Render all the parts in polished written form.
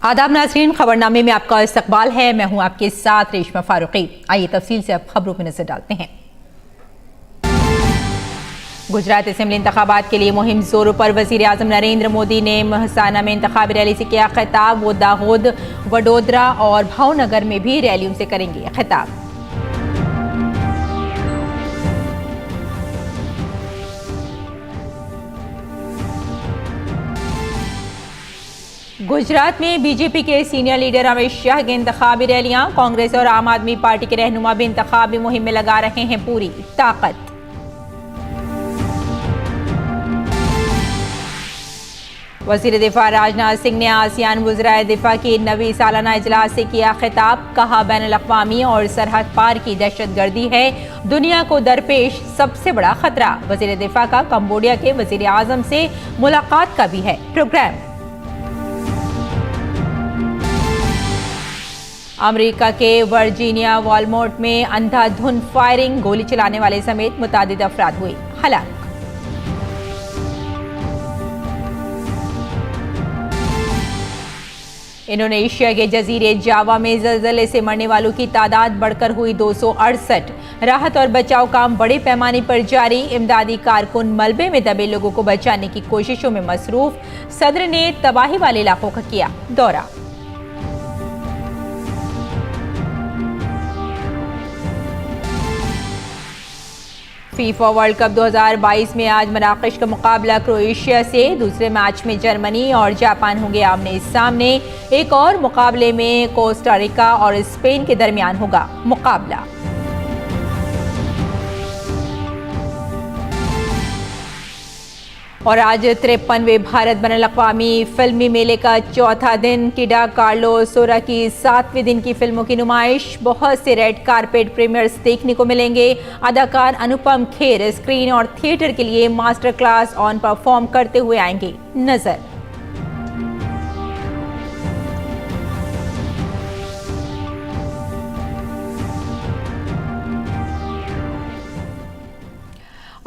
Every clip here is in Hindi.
आदाब नाज़रीन, खबरनामे में आपका इस्तकबाल है। मैं हूं आपके साथ रेशमा फारूकी। आइए तफसील से अब खबरों पर नजर डालते हैं। गुजरात असेंबली इंतखाबात के लिए मुहिम जोरों पर। वजीर आजम नरेंद्र मोदी ने महसाना में इंतखाबी रैली से किया खिताब। वो दाहोद, वडोदरा और भावनगर में भी रैलियों से करेंगे खिताब। गुजरात में बीजेपी के सीनियर लीडर अमित शाह की इंतखाबी रैलियां। कांग्रेस और आम आदमी पार्टी के रहनुमा भी इंतखाबी मुहिम में लगा रहे हैं पूरी ताकत। वजीर दिफा राजनाथ सिंह ने आसियान वज़राए दिफा की 9वीं सालाना इजलास से किया खिताब। कहा, बैनुल-अक़वामी और सरहद पार की दहशतगर्दी है दुनिया को दरपेश सबसे बड़ा खतरा। वजीर दिफा का कंबोडिया के वजीर आजम से मुलाकात का भी है प्रोग्राम। अमेरिका के वर्जीनिया वॉलमार्ट में अंधाधुंध फायरिंग, गोली चलाने वाले समेत मुतादिद अफराद हुए हलाक। इंडोनेशिया के जजीरे जावा में ज़लज़ले से मरने वालों की तादाद बढ़कर हुई 268। राहत और बचाव काम बड़े पैमाने पर जारी। इमदादी कारकुन मलबे में दबे लोगों को बचाने की कोशिशों में मसरूफ। सदर ने तबाही वाले इलाकों का किया दौरा। फीफा वर्ल्ड कप 2022 में आज मराकश का मुकाबला क्रोएशिया से। दूसरे मैच में जर्मनी और जापान होंगे आमने सामने। एक और मुकाबले में कोस्टा रिका और स्पेन के दरमियान होगा मुकाबला। और आज 53वें भारत बैनुल-अक़वामी फिल्मी मेले का चौथा दिन। किडा कार्लोस सोरा की 7वें दिन की फिल्मों की नुमाइश। बहुत से रेड कारपेट प्रीमियर्स देखने को मिलेंगे। अदाकार अनुपम खेर स्क्रीन और थिएटर के लिए मास्टर क्लास ऑन परफॉर्म करते हुए आएंगे नजर।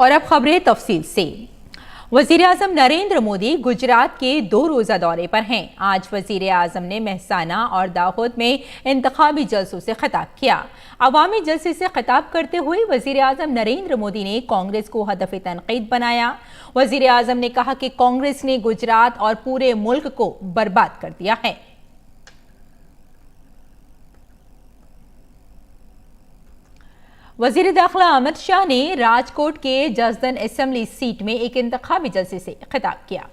और अब खबरें तफसील से। वजीर आजम नरेंद्र मोदी गुजरात के 2 रोज़ा दौरे पर हैं। आज वजीर आजम ने महसाना और दाहोद में इंतखाबी जलसों से खिताब किया। अवामी जलसे से खिताब करते हुए वजीर आजम नरेंद्र मोदी ने कांग्रेस को हदफ़े तनक़ीद बनाया। वजीर आजम ने कहा कि कांग्रेस ने गुजरात और पूरे मुल्क को बर्बाद कर दिया है। वजीर दाखिला अमित शाह ने राजकोट के जसदन असेंबली सीट में एक इंतखाबी जलसे से खिताब किया।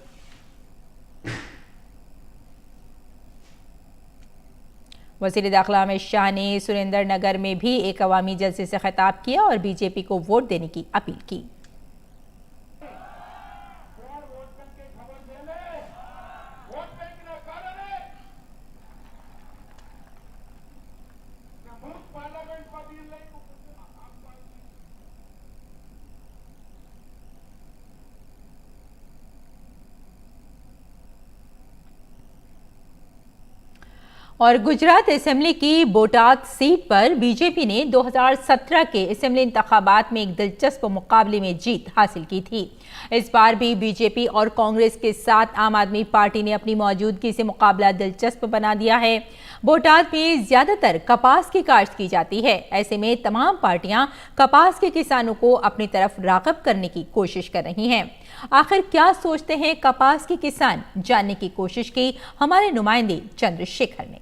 वजीर दाखिला अमित शाह ने सुरेंद्रनगर में भी एक अवामी जलसे से खिताब किया और बीजेपी को वोट देने की अपील की। और गुजरात असेंबली की बोटाद सीट पर बीजेपी ने 2017 के असेंबली इंतखाबात में एक दिलचस्प मुकाबले में जीत हासिल की थी। इस बार भी बीजेपी और कांग्रेस के साथ आम आदमी पार्टी ने अपनी मौजूदगी से मुकाबला दिलचस्प बना दिया है। बोटाद में ज्यादातर कपास की काश्त की जाती है। ऐसे में तमाम पार्टियां कपास के किसानों को अपनी तरफ राग़िब करने की कोशिश कर रही हैं। आखिर क्या सोचते हैं कपास के किसान, जानने की कोशिश की हमारे नुमाइंदे चंद्रशेखर ने।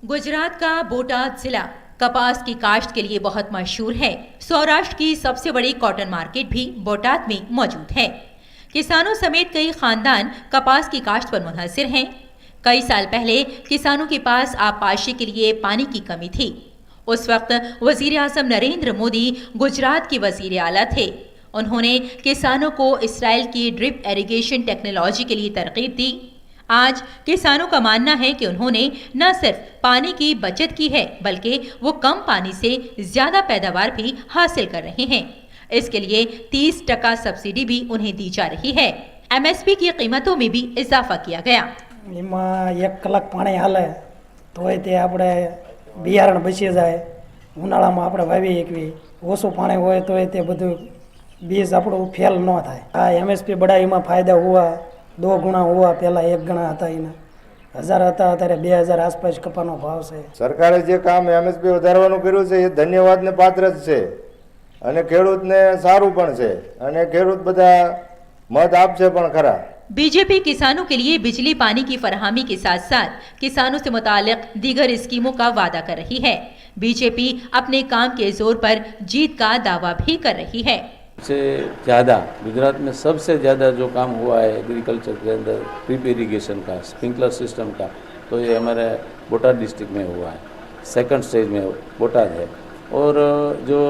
गुजरात का बोटाद जिला कपास की काश्त के लिए बहुत मशहूर है। सौराष्ट्र की सबसे बड़ी कॉटन मार्केट भी बोटाद में मौजूद है। किसानों समेत कई खानदान कपास की काश्त पर मुनहसिर हैं। कई साल पहले किसानों के पास आबपाशी के लिए पानी की कमी थी। उस वक्त वजीर आजम नरेंद्र मोदी गुजरात के वजीर आला थे। उन्होंने किसानों को इसराइल की ड्रिप इरिगेशन टेक्नोलॉजी के लिए तरगीब दी। आज किसानों का मानना है कि उन्होंने न सिर्फ पानी की बचत की है, बल्कि वो कम पानी से ज्यादा पैदावार भी हासिल कर रहे हैं। इसके लिए 30% सब्सिडी भी उन्हें दी जा रही है। MSP की कीमतों में भी इजाफा किया गया। એમાં 1 કલાક પાણી હાલે તોય તે આપણે બિયારણ બચી જાય, ઉનાળામાં આપણે વાવી શકીએ, ઓછું પાણી હોય તોય તે બધું बीज આપણું ફેલ ન થાય। આ એમએસપી બઢાઈમાં ફાયદા हुआ, 2 गुणा हुआ, પહેલા 1 ગણા હતા, એના 1000 હતા, અત્યારે 2000 આસપાસ કપાનો ભાવ છે। સરકારે જે કામ એમએસપી વધારવાનું કર્યું છે એ ધન્યવાદને પાત્ર જ છે અને ખેડૂતને સારું પણ છે અને ખેડૂત બધા મત આપશે પણ ખરા। बीजेपी किसानों के लिए बिजली पानी की फराहमी के साथ साथ किसानों से मुतालिक दीगर स्कीमों का वादा कर रही है। बीजेपी अपने काम के जोर पर जीत का दावा भी कर रही है। सबसे ज़्यादा गुजरात में सबसे ज़्यादा जो काम हुआ है एग्रीकल्चर के अंदर ड्रिप इरिगेशन का, स्प्रिंकलर सिस्टम का, तो ये हमारे बोटाद डिस्ट्रिक्ट में हुआ है। सेकंड स्टेज में बोटाद है। और जो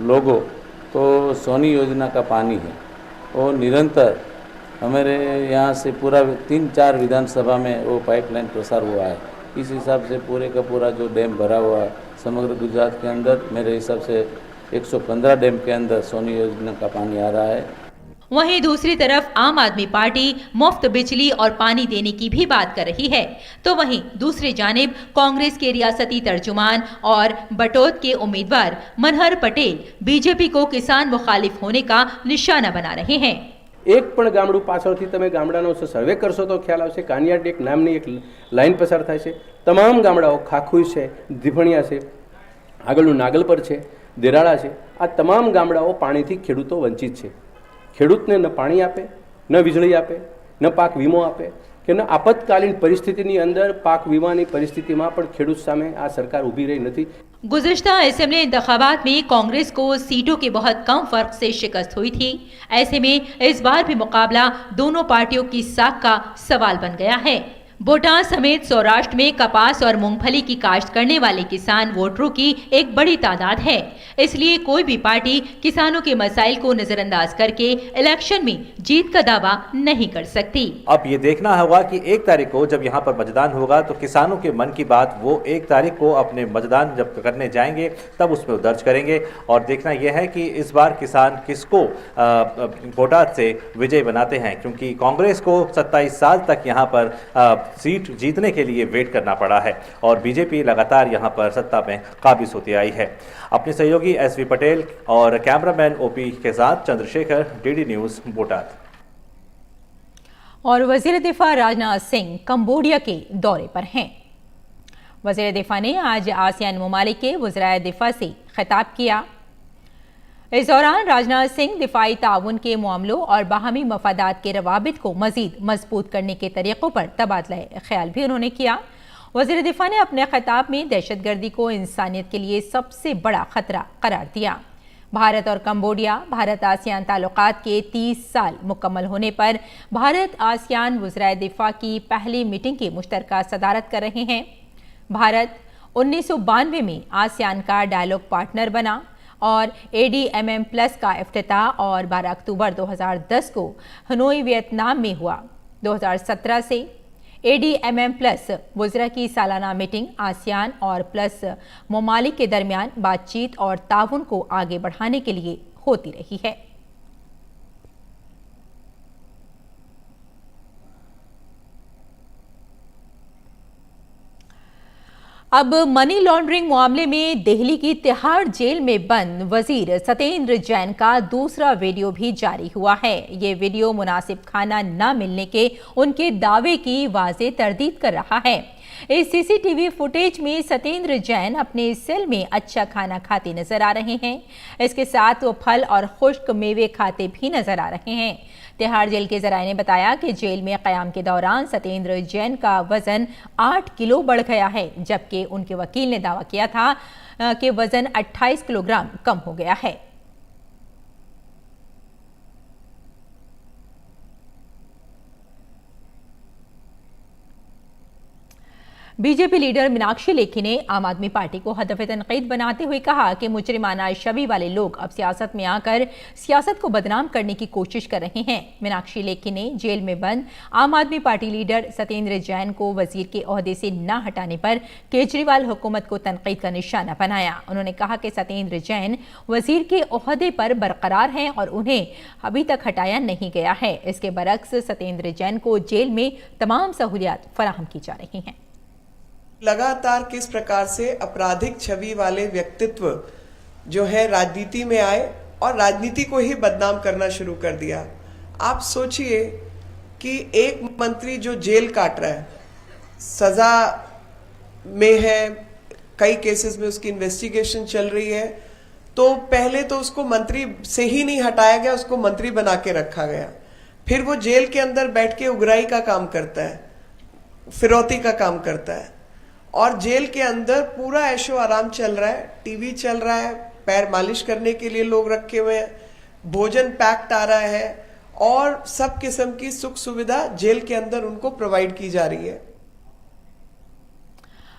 लोगों तो सोनी योजना का पानी है वो निरंतर हमारे यहाँ से पूरा 3-4 विधानसभा में वो पाइपलाइन प्रसार हुआ है। इस हिसाब से पूरे का पूरा जो डैम भरा हुआ है समग्र गुजरात के अंदर, मेरे हिसाब से 115 डैम के अंदर सोनी योजना का पानी आ रहा है। वहीं दूसरी तरफ आम आदमी पार्टी मुफ्त बिजली और पानी देने की भी बात कर रही है, तो वहीं दूसरी जानिब कांग्रेस के रियासती तर्जुमान और बटोत के उम्मीदवार मनहर पटेल बीजेपी को किसान मुखालिफ होने का निशाना बना रहे हैं। एक पण गामडું પાછળથી તમે ગામડાનો સર્વે કરશો તો ખ્યાલ આવશે। કાનિયાટેક નામની એક લાઈન પસાર થાય છે। તમામ ગામડાઓ ખાખુઈ છે, દીભણિયા છે, આગળનું નાગલપર છે, દેરાળા છે, આ તમામ ગામડાઓ પાણીથી ખેડૂતો વંચિત છે। ખેડૂતને ન પાણી આપે, ન વીજળી આપે, ન પાક વીમો આપે કે ન આપતકાલીન પરિસ્થિતિની અંદર પાક વીમાની પરિસ્થિતિમાં પણ ખેડૂત સામે આ સરકાર ઊભી રહી નથી। गुज़िश्ता असेंबली इंतखाबात में कांग्रेस को सीटों के बहुत कम फर्क से शिकस्त हुई थी। ऐसे में इस बार भी मुकाबला दोनों पार्टियों की साख का सवाल बन गया है। बोटाद समेत सौराष्ट्र में कपास और मूंगफली की काश्त करने वाले किसान वोटरों की एक बड़ी तादाद है, इसलिए कोई भी पार्टी किसानों के मसाइल को नजरअंदाज करके इलेक्शन में जीत का दावा नहीं कर सकती। अब ये देखना होगा कि 1 तारीख को जब यहाँ पर मतदान होगा तो किसानों के मन की बात वो 1 तारीख को अपने मतदान जब करने जाएंगे तब उसमें दर्ज करेंगे। और देखना यह है कि इस बार किसान किसको बोटाद से विजय बनाते हैं, क्योंकि कांग्रेस को 27 साल तक यहाँ पर सीट जीतने के लिए वेट करना पड़ा है और बीजेपी लगातार यहाँ पर सत्ता में काबिज होती आई है। अपने सहयोगी एसवी पटेल और कैमरामैन ओपी के साथ चंद्रशेखर, डीडी न्यूज़, बोटाद। और वजीर दिफा राजनाथ सिंह कंबोडिया के दौरे पर हैं। वजीर दिफा ने आज आसियान ममालिक के वज़राए दिफा से खिताब किया। इस दौरान राजनाथ सिंह दिफाई ताउन के मामलों और बाहमी मफादात के रवाबित को मजीद मजबूत करने के तरीक़ों पर तबादला ख्याल भी उन्होंने किया। वज़ीर दिफा ने अपने खिताब में दहशतगर्दी को इंसानियत के लिए सबसे बड़ा खतरा करार दिया। भारत और कंबोडिया भारत आसियान ताल्लुकात के 30 साल मुकम्मल होने पर भारत आसियान वज़राए दिफा की पहली मीटिंग की मुश्तरका सदारत कर रहे हैं। भारत 1992 में आसियान का डायलॉग पार्टनर बना और ADMM+ का इफ्तिताह और 12 अक्टूबर 2010 को हनोई वियतनाम में हुआ। 2017 से ADMM+ वज़रा की सालाना मीटिंग आसियान और प्लस ममालिक के दरमियान बातचीत और ताउन को आगे बढ़ाने के लिए होती रही है। अब मनी लॉन्ड्रिंग मामले में दिल्ली की तिहाड़ जेल में बंद वजीर सत्येंद्र जैन का दूसरा वीडियो भी जारी हुआ है। ये वीडियो मुनासिब खाना न मिलने के उनके दावे की वाज़ेह तरदीद कर रहा है। इस सीसीटीवी फुटेज में सत्येंद्र जैन अपने सेल में अच्छा खाना खाते नजर आ रहे हैं। इसके साथ वो फल और खुश्क मेवे खाते भी नजर आ रहे हैं। तिहाड़ जेल के जराये ने बताया कि जेल में क़याम के दौरान सत्येंद्र जैन का वजन 8 किलो बढ़ गया है, जबकि उनके वकील ने दावा किया था कि वजन 28 किलोग्राम कम हो गया है। बीजेपी लीडर मीनाक्षी लेखी ने आम आदमी पार्टी को हदफ तनकीद बनाते हुए कहा कि मुजरिमाना छवि वाले लोग अब सियासत में आकर सियासत को बदनाम करने की कोशिश कर रहे हैं। मीनाक्षी लेखी ने जेल में बंद आम आदमी पार्टी लीडर सत्येंद्र जैन को वजीर के ओहदे से न हटाने पर केजरीवाल हुकूमत को तनकीद का निशाना बनाया। उन्होंने कहा कि सत्येंद्र जैन वजीर के ओहदे पर बरकरार हैं और उन्हें अभी तक हटाया नहीं गया है। इसके बरक्स सत्येंद्र जैन को जेल में तमाम सहूलियात फराहम की जा रही हैं। लगातार किस प्रकार से आपराधिक छवि वाले व्यक्तित्व जो है राजनीति में आए और राजनीति को ही बदनाम करना शुरू कर दिया। आप सोचिए कि एक मंत्री जो जेल काट रहा है, सजा में है, कई केसेस में उसकी इन्वेस्टिगेशन चल रही है, तो पहले तो उसको मंत्री से ही नहीं हटाया गया, उसको मंत्री बना के रखा गया। फिर वो जेल के अंदर बैठ के उगराई का काम करता है, फिरौती का काम करता है, और जेल के अंदर पूरा ऐशो आराम चल रहा है, टीवी चल रहा है, पैर मालिश करने के लिए लोग रखे हुए हैं, भोजन पैक्ड आ रहा है और सब किस्म की सुख सुविधा जेल के अंदर उनको प्रोवाइड की जा रही है।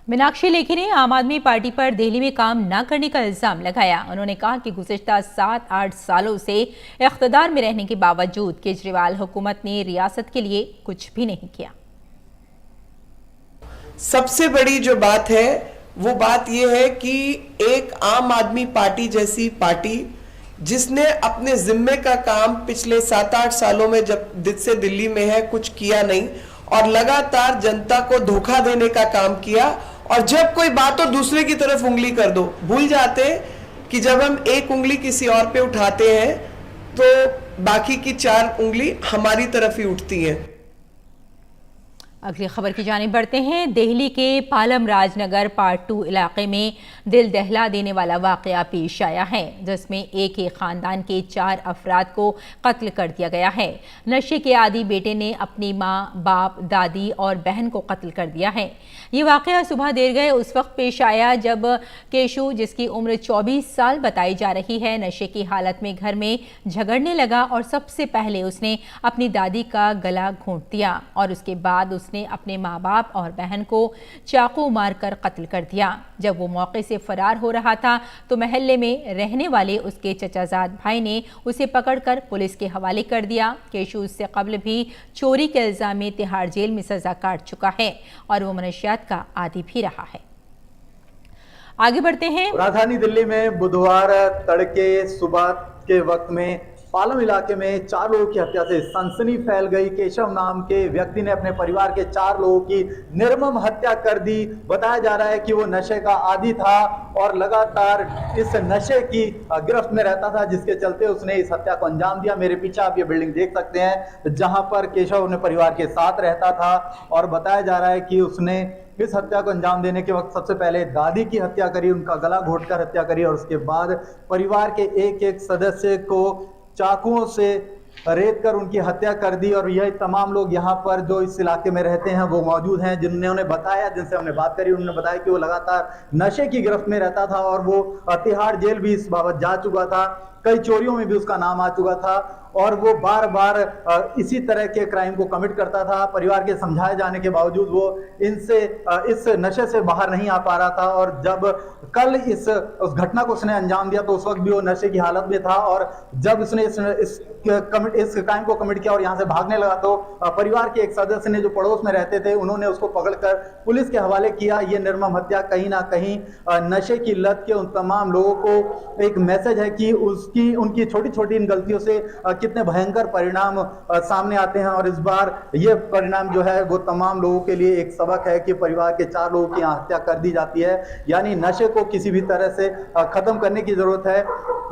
मीनाक्षी लेखी ने आम आदमी पार्टी पर दिल्ली में काम न करने का इल्जाम लगाया। उन्होंने कहा कि गुज़िश्ता 7-8 सालों से इख्तिदार में रहने के बावजूद केजरीवाल हुकूमत ने रियासत के लिए कुछ भी नहीं किया। सबसे बड़ी जो बात है वो बात यह है कि एक आम आदमी पार्टी जैसी पार्टी जिसने अपने जिम्मे का काम पिछले 7-8 सालों में जब से दिल्ली में है कुछ किया नहीं और लगातार जनता को धोखा देने का काम किया, और जब कोई बात हो दूसरे की तरफ उंगली कर दो। भूल जाते कि जब हम एक उंगली किसी और पे उठाते हैं तो बाकी की 4 उंगली हमारी तरफ ही उठती हैं। अगली खबर की जानिब बढ़ते हैं। दिल्ली के पालम राजनगर पार्ट 2 इलाके में दिल दहला देने वाला वाकया पेश आया है, जिसमें एक ही खानदान के 4 अफराद को कत्ल कर दिया गया है। नशे के आदी बेटे ने अपनी माँ, बाप, दादी और बहन को कत्ल कर दिया है। ये वाकया सुबह देर गए उस वक्त पेश आया जब केशु, जिसकी उम्र 24 साल बताई जा रही है, नशे की हालत में घर में झगड़ने लगा और सबसे पहले उसने अपनी दादी का गला घोंट दिया और उसके बाद उसने अपने माँ बाप और बहन को चाकू मारकर कत्ल कर दिया। जब वो मौके से फरार हो रहा था तो मोहल्ले में रहने वाले उसके चचाजाद भाई ने उसे पकड़कर पुलिस के हवाले कर दिया। केशु इससे कबल भी चोरी के इल्जाम में तिहाड़ जेल में सजा काट चुका है और वो मनशियात का आदी भी रहा है। आगे बढ़ते हैं। राजधानी दिल्ली में बुधवार तड़के सुबह के वक्त में पालम इलाके में 4 लोगों की हत्या से सनसनी फैल गई। केशव नाम के व्यक्ति ने अपने परिवार के 4 लोगों की निर्मम हत्या कर दी। बताया जा रहा है कि वो नशे का आदी था और लगातार इस नशे की गिरफ्त में रहता था, जिसके चलते उसने इस हत्या को अंजाम दिया। मेरे पीछे आप ये बिल्डिंग देख सकते हैं जहां पर केशव अपने परिवार के साथ रहता था और बताया जा रहा है कि उसने इस हत्या को अंजाम देने के वक्त सबसे पहले दादी की हत्या करी, उनका गला घोंटकर हत्या करी और उसके बाद परिवार के एक-एक सदस्य को चाकुओं से रेत कर उनकी हत्या कर दी। और यह तमाम लोग यहाँ पर जो इस इलाके में रहते हैं वो मौजूद हैं, जिन्होंने बताया, जिनसे हमने बात करी, उन्होंने बताया कि वो लगातार नशे की गिरफ्त में रहता था और वो तिहाड़ जेल भी इस बाबत जा चुका था। कई चोरियों में भी उसका नाम आ चुका था और वो बार बार इसी तरह के क्राइम को कमिट करता था। परिवार के समझाए जाने के बावजूद वो इस नशे से बाहर नहीं आ पा रहा था और जब कल उस घटना को उसने अंजाम दिया तो उस वक्त भी वो नशे की हालत में था और जब उसने इस क्राइम को कमिट किया और यहाँ से भागने लगा तो परिवार के एक सदस्य ने, जो पड़ोस में रहते थे, उन्होंने उसको पकड़कर पुलिस के हवाले किया। ये निर्मम हत्या कहीं ना कहीं नशे की लत के उन तमाम लोगों को एक मैसेज है कि उनकी छोटी छोटी इन गलतियों से कितने भयंकर परिणाम सामने आते हैं। और इस बार ये परिणाम जो है वो तमाम लोगों के लिए एक सबक है कि परिवार के 4 लोगों की यहाँ हत्या कर दी जाती है। यानी नशे को किसी भी तरह से खत्म करने की जरूरत है।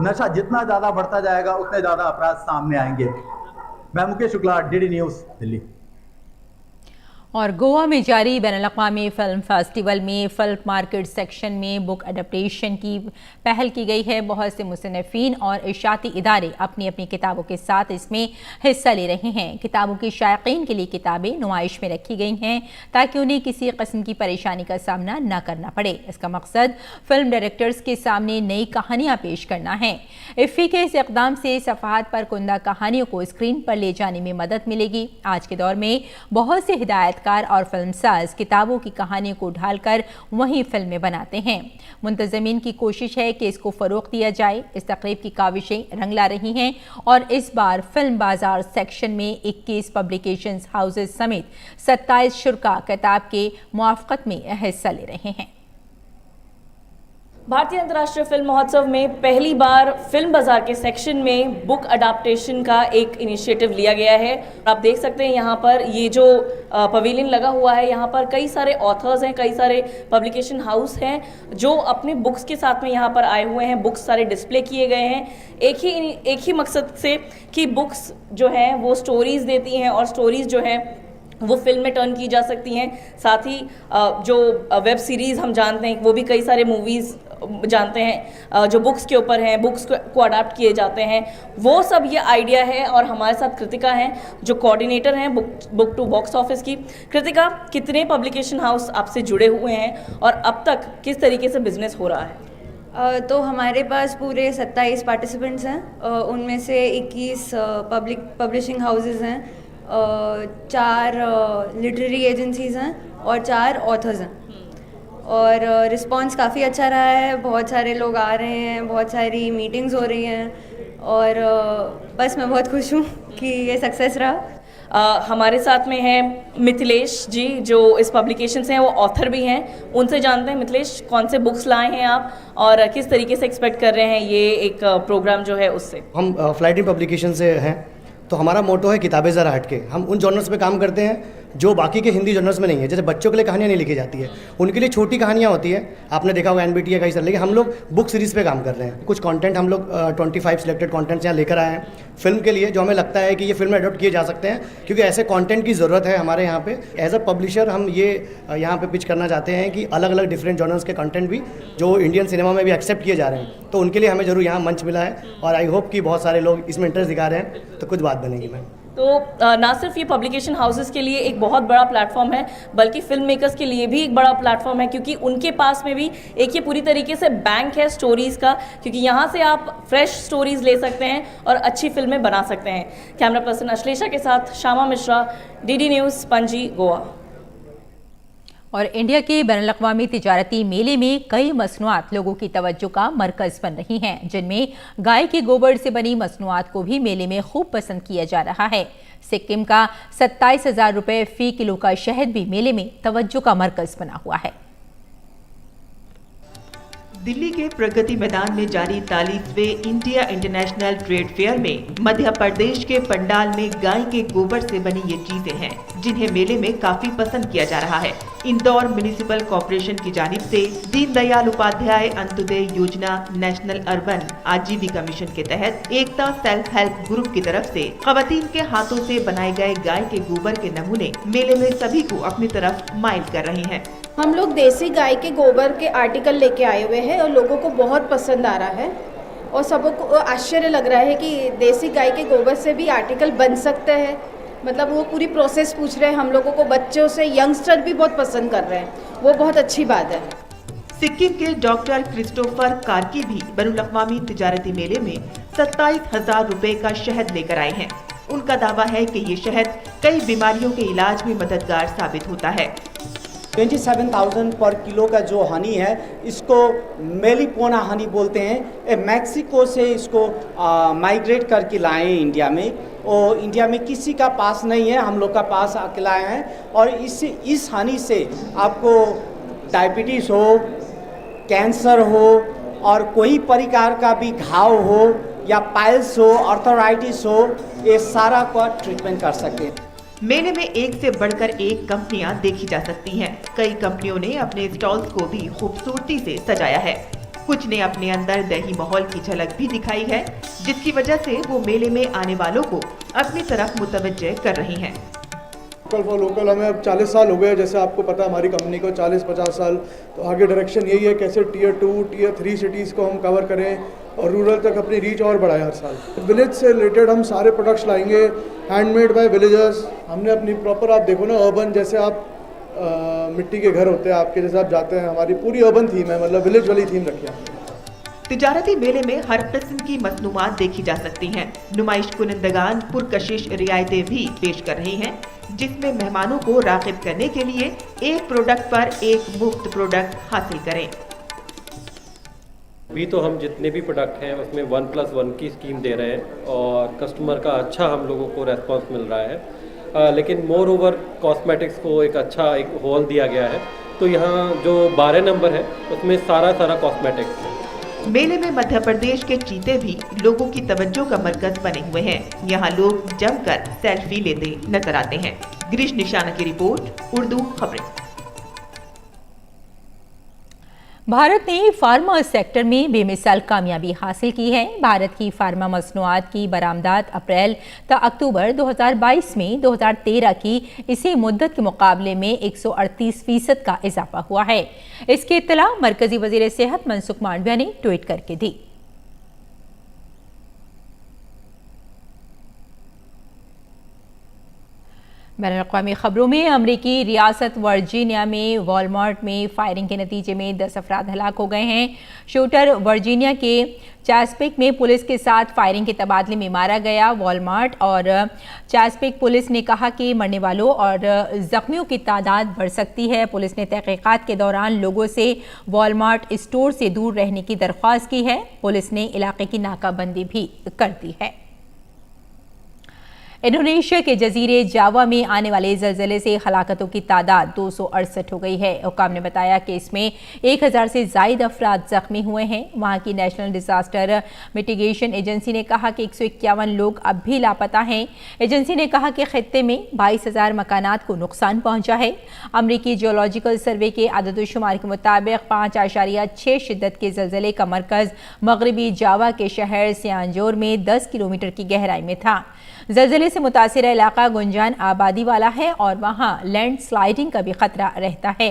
नशा जितना ज्यादा बढ़ता जाएगा उतने ज्यादा अपराध सामने आएंगे। मैं मुकेश शुक्ला, डीडी न्यूज, दिल्ली। और गोवा में जारी बैनुल-अक़वामी फ़िल्म फेस्टिवल में फ़िल्म मार्केट सेक्शन में बुक अडेप्टेशन की पहल की गई है। बहुत से मुसन्निफ़ीन और इशाती इदारे अपनी अपनी किताबों के साथ इसमें हिस्सा ले रहे हैं। किताबों की शायकीन के लिए किताबें नुमाइश में रखी गई हैं ताकि उन्हें किसी किस्म की परेशानी का सामना न करना पड़े। इसका मकसद फ़िल्म डायरेक्टर्स के सामने नई कहानियाँ पेश करना है। इफ़ी के इस इक़दाम से सफ़हात पर कुंदा कहानियों को स्क्रीन पर ले जाने में मदद मिलेगी। आज के दौर में बहुत से हिदायत हिदायतकार और फिल्मसाज किताबों की कहानियों को ढालकर वहीं फिल्में बनाते हैं। मुंतज़मीन की कोशिश है कि इसको फ़रोग़ दिया जाए। इस तक़रीब की काविशें रंग ला रही हैं और इस बार फिल्म बाजार सेक्शन में 21 पब्लिकेशंस हाउसेस समेत 27 शुरा किताब के मुआफ़क़त में हिस्सा ले रहे हैं। भारतीय अंतर्राष्ट्रीय फिल्म महोत्सव में पहली बार फिल्म बाजार के सेक्शन में बुक अडाप्टेशन का एक इनिशिएटिव लिया गया है। आप देख सकते हैं यहाँ पर ये जो पवेलियन लगा हुआ है, यहाँ पर कई सारे ऑथर्स हैं, कई सारे पब्लिकेशन हाउस हैं जो अपने बुक्स के साथ में यहाँ पर आए हुए हैं। बुक्स सारे डिस्प्ले किए गए हैं एक ही मकसद से कि बुक्स जो हैं वो स्टोरीज़ देती हैं और स्टोरीज़ जो हैं वो फिल्म में टर्न की जा सकती हैं। साथ ही जो वेब सीरीज़ हम जानते हैं वो भी कई सारे मूवीज़ जानते हैं जो बुक्स के ऊपर हैं, बुक्स को अडाप्ट किए जाते हैं। वो सब ये आइडिया है और हमारे साथ कृतिका हैं जो कोऑर्डिनेटर हैं बुक टू बॉक्स ऑफिस की। कृतिका, कितने पब्लिकेशन हाउस आपसे जुड़े हुए हैं और अब तक किस तरीके से बिजनेस हो रहा है? तो हमारे पास पूरे 27 पार्टिसिपेंट्स हैं। उनमें से 21 पब्लिशिंग हाउसेस हैं, 4 लिटरेरी एजेंसीज़ हैं और 4 ऑथर्स हैं। और रिस्पांस काफ़ी अच्छा रहा है। बहुत सारे लोग आ रहे हैं, बहुत सारी मीटिंग्स हो रही हैं और बस मैं बहुत खुश हूँ कि ये सक्सेस रहा। हमारे साथ में है मिथिलेश जी जो इस पब्लिकेशन से हैं, वो ऑथर भी हैं। उनसे जानते हैं, मिथिलेश, कौन से बुक्स लाए हैं आप और किस तरीके से एक्सपेक्ट कर रहे हैं ये एक प्रोग्राम जो है उससे? हम फ्लाइटिंग पब्लिकेशन से हैं, तो हमारा मोटो है किताबें ज़रा हटके। हम उन जॉनर्स पे काम करते हैं जो बाकी के हिंदी जॉनर्स में नहीं है। जैसे बच्चों के लिए कहानियाँ नहीं लिखी जाती है, उनके लिए छोटी कहानियाँ होती है, आपने देखा होगा NBT का, लेकिन हम लोग बुक सीरीज़ पे काम कर रहे हैं। कुछ कंटेंट हम लोग 25 सिलेक्टेड कंटेंट्स यहाँ लेकर आए हैं फिल्म के लिए, जो हमें लगता है कि ये फिल्म में अडॉप्ट किए जा सकते हैं क्योंकि ऐसे कंटेंट की ज़रूरत है हमारे यहाँ पे। एज अ पब्लिशर हम ये यहाँ पे पिच करना चाहते हैं कि अलग अलग डिफरेंट जॉनर्स के कंटेंट भी जो इंडियन सिनेमा में भी एक्सेप्ट किए जा रहे हैं, तो उनके लिए हमें ज़रूर यहाँ मंच मिला है और आई होप कि बहुत सारे लोग इसमें इंटरेस्ट दिखा रहे हैं, तो कुछ बात बनेगी। मैम, तो ना सिर्फ ये पब्लिकेशन हाउसेस के लिए एक बहुत बड़ा प्लेटफॉर्म है बल्कि फिल्म मेकर्स के लिए भी एक बड़ा प्लेटफॉर्म है क्योंकि उनके पास में भी एक ये पूरी तरीके से बैंक है स्टोरीज़ का, क्योंकि यहाँ से आप फ्रेश स्टोरीज़ ले सकते हैं और अच्छी फिल्में बना सकते हैं। कैमरा पर्सन अश्लेषा के साथ शामा मिश्रा, DD न्यूज़, पणजी, गोवा। और इंडिया के बैनुल-अक़वामी तिजारती मेले में कई मसनूआत लोगों की तवज्जो का मरकज़ बन रही हैं, जिनमें गाय के गोबर से बनी मसनूआत को भी मेले में खूब पसंद किया जा रहा है। सिक्किम का 27,000 रुपये फ़ी किलो का शहद भी मेले में तवज्जो का मरकज़ बना हुआ है। दिल्ली के प्रगति मैदान में जारी 43वें इंडिया इंटरनेशनल ट्रेड फेयर में मध्य प्रदेश के पंडाल में गाय के गोबर से बनी ये चीजें हैं जिन्हें मेले में काफी पसंद किया जा रहा है। इंदौर म्युनिसिपल कॉर्पोरेशन की जानिब से दीनदयाल उपाध्याय अंत्योदय योजना नेशनल अर्बन आजीविका मिशन के तहत एकता सेल्फ हेल्प ग्रुप की तरफ से खवातीन के हाथों से बनाए गए गाय के गोबर के नमूने मेले में सभी को अपनी तरफ माइल कर रहे हैं। हम लोग देसी गाय के गोबर के आर्टिकल लेके आए हुए हैं और लोगों को बहुत पसंद आ रहा है और सबको आश्चर्य लग रहा है कि देसी गाय के गोबर से भी आर्टिकल बन सकते हैं। मतलब वो पूरी प्रोसेस पूछ रहे हैं हम लोगों को, बच्चों से यंगस्टर भी बहुत पसंद कर रहे हैं, वो बहुत अच्छी बात है। सिक्किम के डॉक्टर क्रिस्टोफर कार्की भी बैनुल-अक़वामी तिजारती मेले में 27,000 रुपए का शहद लेकर आए हैं। उनका दावा है कि ये शहद कई बीमारियों के इलाज में मददगार साबित होता है। 27,000 पर किलो का जो हनी है इसको मेलिपोना हनी बोलते हैं। मैक्सिको से इसको माइग्रेट करके लाए हैं इंडिया में, और इंडिया में किसी का पास नहीं है, हम लोग का पास आके लाए हैं। और इस हनी से आपको डायबिटीज़ हो, कैंसर हो और कोई प्रकार का भी घाव हो या पाइल्स हो, आर्थराइटिस हो, ये सारा का ट्रीटमेंट कर सकते हैं। मेले में एक से बढ़कर एक कंपनियां देखी जा सकती हैं। कई कंपनियों ने अपने स्टॉल्स को भी खूबसूरती से सजाया है। कुछ ने अपने अंदर दही माहौल की झलक भी दिखाई है, जिसकी वजह से वो मेले में आने वालों को अपनी तरफ मुतवज्जे कर रही हैं। लोकल फॉर लोकल हमें अब 40 साल हो गए, जैसे आपको पता है हमारी कंपनी को 40-50 साल। तो आगे डायरेक्शन यही है कैसे Tier 2, Tier 3 सिटीज़ को हम कवर करें और रूरल तक अपनी रीच और बढ़ाएं हर साल। विलेज से रिलेटेड हम सारे प्रोडक्ट्स लाएंगे, हैंडमेड बाय विलेजर्स। हमने अपनी प्रॉपर, आप देखो ना, अर्बन जैसे आप मिट्टी के घर होते हैं आपके, जैसे आप जाते हैं, हमारी पूरी अर्बन थीम है, मतलब विलेज वाली थीम रखी है। तिजारती मेले में हर किस्म की मसनूआत देखी जा सकती हैं। नुमाइश कुनंदगान पुरकशिश रियायतें भी पेश कर रही हैं, जिसमें मेहमानों को राग़िब करने के लिए एक प्रोडक्ट पर एक मुफ्त प्रोडक्ट हासिल करें। अभी तो हम जितने भी प्रोडक्ट हैं उसमें 1+1 की स्कीम दे रहे हैं और कस्टमर का अच्छा हम लोगों को रेस्पॉन्स मिल रहा है। लेकिन मोर ओवर कॉस्मेटिक्स को एक हॉल दिया गया है, तो यहाँ जो 12 नंबर है उसमें सारा कॉस्मेटिक्स है। मेले में मध्य प्रदेश के चीते भी लोगों की तवज्जो का मरकज बने हुए हैं। यहाँ लोग जमकर सेल्फी लेते नजर आते हैं। गिरीश निशाना की रिपोर्ट, उर्दू खबरें। भारत ने फार्मा सेक्टर में बेमिसाल कामयाबी हासिल की है। भारत की फार्मा मसनूआत की बरामदात अप्रैल ता अक्टूबर 2022 में 2013 की इसी मुद्दत के मुकाबले में 138% का इजाफा हुआ है। इसकी इत्तला मरकजी वजीर सेहत मनसुख मांडविया ने ट्वीट करके दी। बैनुल-अक़वामी खबरों में अमरीकी रियासत वर्जीनिया में वॉलमार्ट में फायरिंग के नतीजे में 10 अफराद हलाक हो गए हैं। शूटर वर्जीनिया के चेसापेक में पुलिस के साथ फायरिंग के तबादले में मारा गया। वॉलमार्ट और चेसापेक पुलिस ने कहा कि मरने वालों और जख्मियों की तादाद बढ़ सकती है। पुलिस ने तहकीकात के दौरान लोगों से वॉलमार्ट स्टोर से दूर रहने की दरख्वास्त की है। पुलिस ने इलाके की नाकाबंदी भी कर दी है। इंडोनेशिया के जजीरे जावा में आने वाले ज़लज़ले से हलाकतों की तादाद 268 हो गई है। हुकाम ने बताया कि इसमें 1000 से ज़ायद अफराद ज़ख्मी हुए हैं। वहाँ की नेशनल डिज़ास्टर मिटिगेशन एजेंसी ने कहा कि 151 लोग अब भी लापता हैं। एजेंसी ने कहा कि खित्ते में 22,000 मकानात को नुकसान पहुँचा है। अमरीकी जियोलॉजिकल सर्वे के आदतुशुमार के मुताबिक 5.6 शिद्दत के ज़लज़ले का मरकज़ मगरबी जावा के शहर सियांजोर में 10 किलोमीटर की गहराई में था। ज़लज़ले से मुतासिर इलाका गुंजान आबादी वाला है और वहाँ लैंड स्लाइडिंग का भी खतरा रहता है।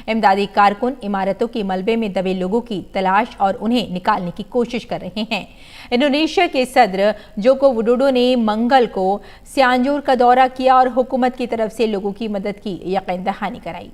इमदादी कारकुन इमारतों के मलबे में दबे लोगों की तलाश और उन्हें निकालने की कोशिश कर रहे हैं। इंडोनेशिया के सदर जोको विडोडो ने मंगल को सियांजोर का दौरा किया और हुकूमत की तरफ से लोगों की मदद की यकीन दहानी कराई।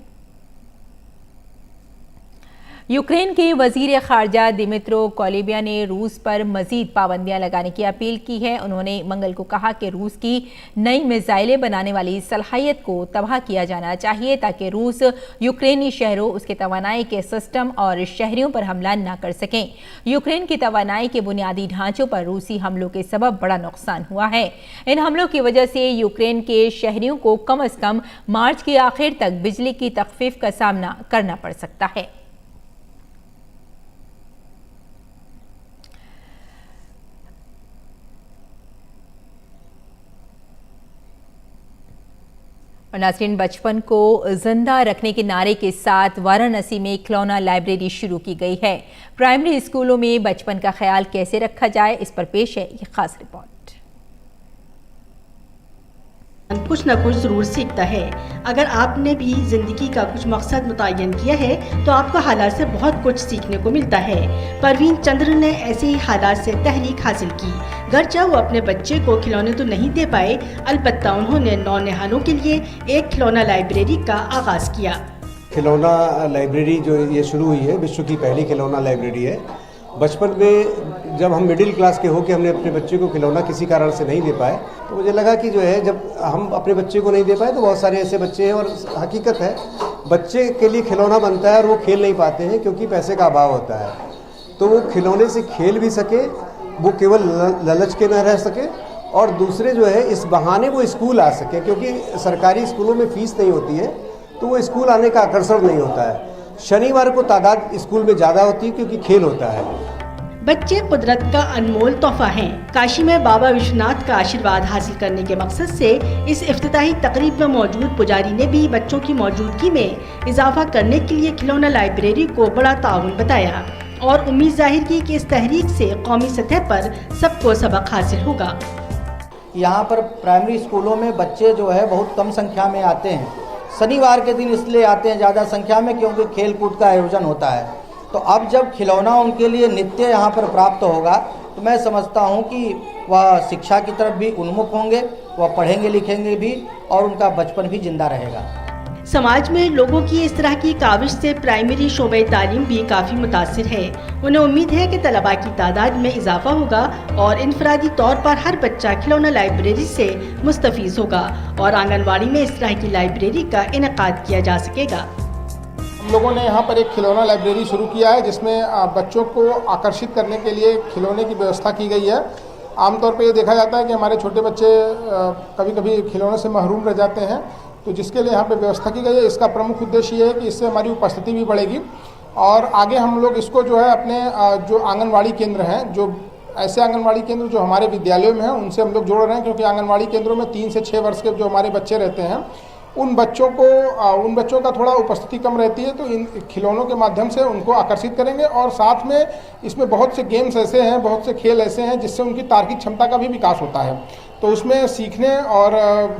यूक्रेन के वजीर खारजा दिमित्रो कोलेबिया ने रूस पर मजीद पाबंदियां लगाने की अपील की है। उन्होंने मंगल को कहा कि रूस की नई मिसाइलें बनाने वाली सलाहियत को तबाह किया जाना चाहिए ताकि रूस यूक्रेनी शहरों, उसके तवानाई के सिस्टम और शहरियों पर हमला न कर सकें। यूक्रेन की तवानाई के बुनियादी ढांचों पर रूसी हमलों के सबब बड़ा नुकसान हुआ है। इन हमलों की वजह से यूक्रेन के शहरियों को कम अज कम मार्च के आखिर तक बिजली की तखफीफ का सामना करना पड़ सकता है। और नाज़रीन, बचपन को जिंदा रखने के नारे के साथ वाराणसी में खिलौना लाइब्रेरी शुरू की गई है। प्राइमरी स्कूलों में बचपन का ख्याल कैसे रखा जाए, इस पर पेश है ये खास रिपोर्ट। कुछ न कुछ जरूर सीखता है। अगर आपने भी जिंदगी का कुछ मकसद मुतय्यन किया है तो आपको हालात से बहुत कुछ सीखने को मिलता है। परवीन चंद्र ने ऐसे ही हालात से तहरीक हासिल की। गर्चा वो अपने बच्चे को खिलौने तो नहीं दे पाए, अलबत्ता उन्होंने नौनिहालों के लिए एक खिलौना लाइब्रेरी का आगाज किया। खिलौना लाइब्रेरी जो ये शुरू हुई है, विश्व की पहली खिलौना लाइब्रेरी है। बचपन में जब हम मिडिल क्लास के होके हमने अपने बच्चे को खिलौना किसी कारण से नहीं दे पाए, तो मुझे लगा कि जो है जब हम अपने बच्चे को नहीं दे पाए तो बहुत सारे ऐसे बच्चे हैं, और हकीकत है बच्चे के लिए खिलौना बनता है और वो खेल नहीं पाते हैं क्योंकि पैसे का अभाव होता है। तो वो खिलौने से खेल भी सके, वो केवल ललच के न रह सके, और दूसरे जो है इस बहाने वो स्कूल आ सके, क्योंकि सरकारी स्कूलों में फीस नहीं होती है तो वो स्कूल आने का आकर्षण नहीं होता है। शनिवार को तादाद स्कूल में ज़्यादा होती है क्योंकि खेल होता है। बच्चे कुदरत का अनमोल तोहफा हैं। काशी में बाबा विश्वनाथ का आशीर्वाद हासिल करने के मकसद से इस इफ्तिताही तकरीब में मौजूद पुजारी ने भी बच्चों की मौजूदगी में इजाफा करने के लिए खिलौना लाइब्रेरी को बड़ा ताउन बताया और उम्मीद जाहिर की कि इस तहरीक से कौमी सतह पर सबको सबक हासिल होगा। यहाँ पर प्राइमरी स्कूलों में बच्चे जो है बहुत कम संख्या में आते हैं। शनिवार के दिन इसलिए आते हैं ज़्यादा संख्या में क्योंकि खेल कूद का आयोजन होता है। तो अब जब खिलौना उनके लिए नित्य यहाँ पर प्राप्त होगा तो मैं समझता हूँ कि वह शिक्षा की तरफ भी उन्मुख होंगे, वह पढ़ेंगे लिखेंगे भी और उनका बचपन भी जिंदा रहेगा। समाज में लोगों की इस तरह की काविश से प्राइमरी शोबे तालीम भी काफ़ी मुतासिर है। उन्हें उम्मीद है कि तलबा की तादाद में इजाफा होगा और इनफरादी तौर पर हर बच्चा खिलौना लाइब्रेरी से मुस्तफीज होगा और आंगनबाड़ी में इस तरह की लाइब्रेरी का इनेकाद किया जा सकेगा। हम लोगों ने यहाँ पर एक खिलौना लाइब्रेरी शुरू किया है जिसमें बच्चों को आकर्षित करने के लिए खिलौने की व्यवस्था की गई है। आमतौर पर ये देखा जाता है कि हमारे छोटे बच्चे कभी कभी खिलौनों से महरूम रह जाते हैं, तो जिसके लिए यहाँ पे व्यवस्था की गई है। इसका प्रमुख उद्देश्य ये है कि इससे हमारी उपस्थिति भी बढ़ेगी और आगे हम लोग इसको जो है अपने जो आंगनवाड़ी केंद्र हैं, जो ऐसे आंगनवाड़ी केंद्र जो हमारे विद्यालयों में हैं, उनसे हम लोग जोड़ रहे हैं, क्योंकि आंगनवाड़ी केंद्रों में 3 से 6 वर्ष के जो हमारे बच्चे रहते हैं उन बच्चों का थोड़ा उपस्थिति कम रहती है, तो इन खिलौनों के माध्यम से उनको आकर्षित करेंगे। और साथ में इसमें बहुत से गेम्स ऐसे हैं, बहुत से खेल ऐसे हैं जिससे उनकी तार्किक क्षमता का भी विकास होता है, तो उसमें सीखने और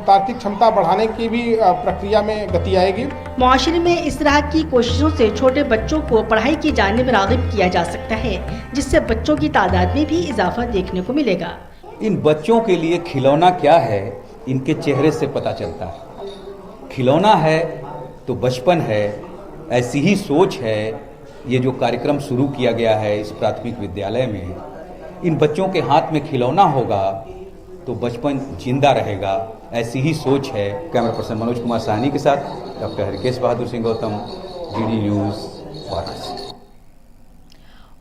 तार्किक क्षमता बढ़ाने की भी प्रक्रिया में गति आएगी। मुआशरे में इस तरह की कोशिशों से छोटे बच्चों को पढ़ाई की जानिब राग़िब किया जा सकता है, जिससे बच्चों की तादाद में भी इजाफा देखने को मिलेगा। इन बच्चों के लिए खिलौना क्या है इनके चेहरे से पता चलता है। खिलौना है तो बचपन है, ऐसी ही सोच है। ये जो कार्यक्रम शुरू किया गया है इस प्राथमिक विद्यालय में, इन बच्चों के हाथ में खिलौना होगा तो बचपन जिंदा रहेगा, ऐसी ही सोच है। कैमरा पर्सन मनोज कुमार साहनी के साथ doctor Harkesh Bahadur Singh Gautam, GD news, Varanasi.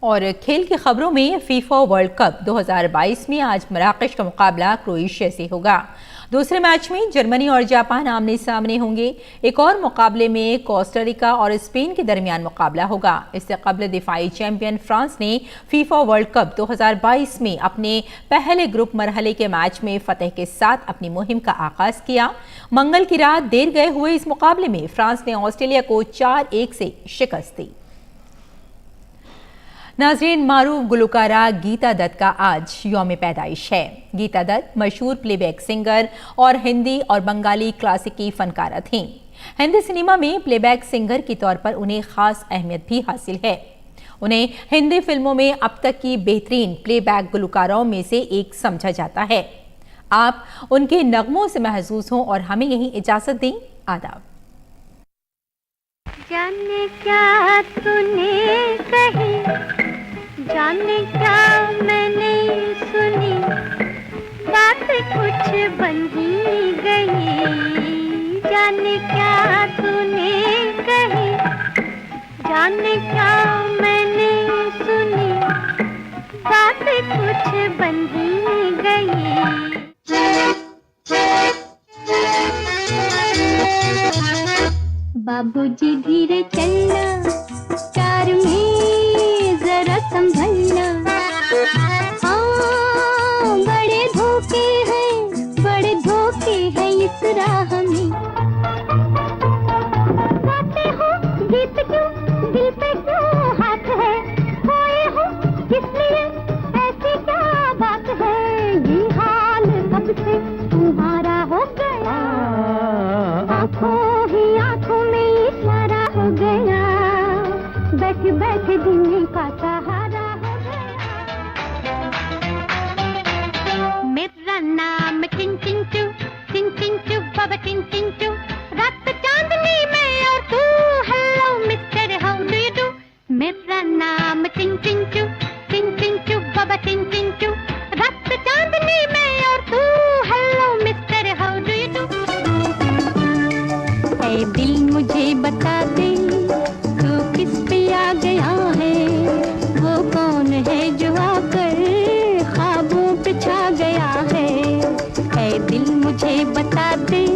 और खेल की खबरों में फीफा वर्ल्ड कप 2022 में आज मराकश का मुकाबला क्रोएशिया से होगा। दूसरे मैच में जर्मनी और जापान आमने सामने होंगे। एक और मुकाबले में कोस्टारिका और स्पेन के दरमियान मुकाबला होगा। इससे कबल दिफाई चैंपियन फ्रांस ने फीफा वर्ल्ड कप 2022 में अपने पहले ग्रुप मरहले के मैच में फतह के साथ अपनी मुहिम का आगाज किया। मंगल की रात देर गए हुए इस मुकाबले में फ्रांस ने ऑस्ट्रेलिया को 4-1 से शिकस्त दी। नाज़रीन, मारूफ गुलकारा गीता दत्त का आज यौम पैदाइश है। गीता दत्त मशहूर प्लेबैक सिंगर और हिंदी और बंगाली क्लासिकी फनकारा थीं। हिंदी सिनेमा में प्लेबैक सिंगर के तौर पर उन्हें खास अहमियत भी हासिल है। उन्हें हिंदी फिल्मों में अब तक की बेहतरीन प्लेबैक गुलकाराओं में से एक समझा जाता है। आप उनके नगमों से महसूस हों और हमें यही इजाजत दें। आदाब। जाने क्या तूने कही, जाने क्या मैंने सुनी, बात कुछ बन ही गई। जाने क्या तूने कही, जाने क्या मैंने सुनी, बात कुछ बन ही गई। बाबूजी धीरे चलना, कार में जरा संभलना। हाँ, बड़े धोखे हैं इस राह में। गाते हो गीत क्यों, दिल पे क्यों हाथ है, खोए हो किसलिए, ऐसी क्या बात है। ये हाल कब से तुम्हारा हो गया, आँखों ही आँखों में इशारा हो गया, बैठे बैठे दिन का सहारा हो गया। मेरा नाम टिन टिन चू, टिन टिन चू, बाबा टिन टिन चू। रात चांदनी में और तू, hello mister how do you do. मेरा नाम टिन टिन चू, टिन टिन चू, बाबा टिन टिन चू। रात चांदनी में और तू, hello mister how do you do. ऐ दिल मुझे बता दे, तू किस पे आ गया है, वो कौन है जो आकर ख्वाबों पे छा गया है। ऐ दिल मुझे बता दे,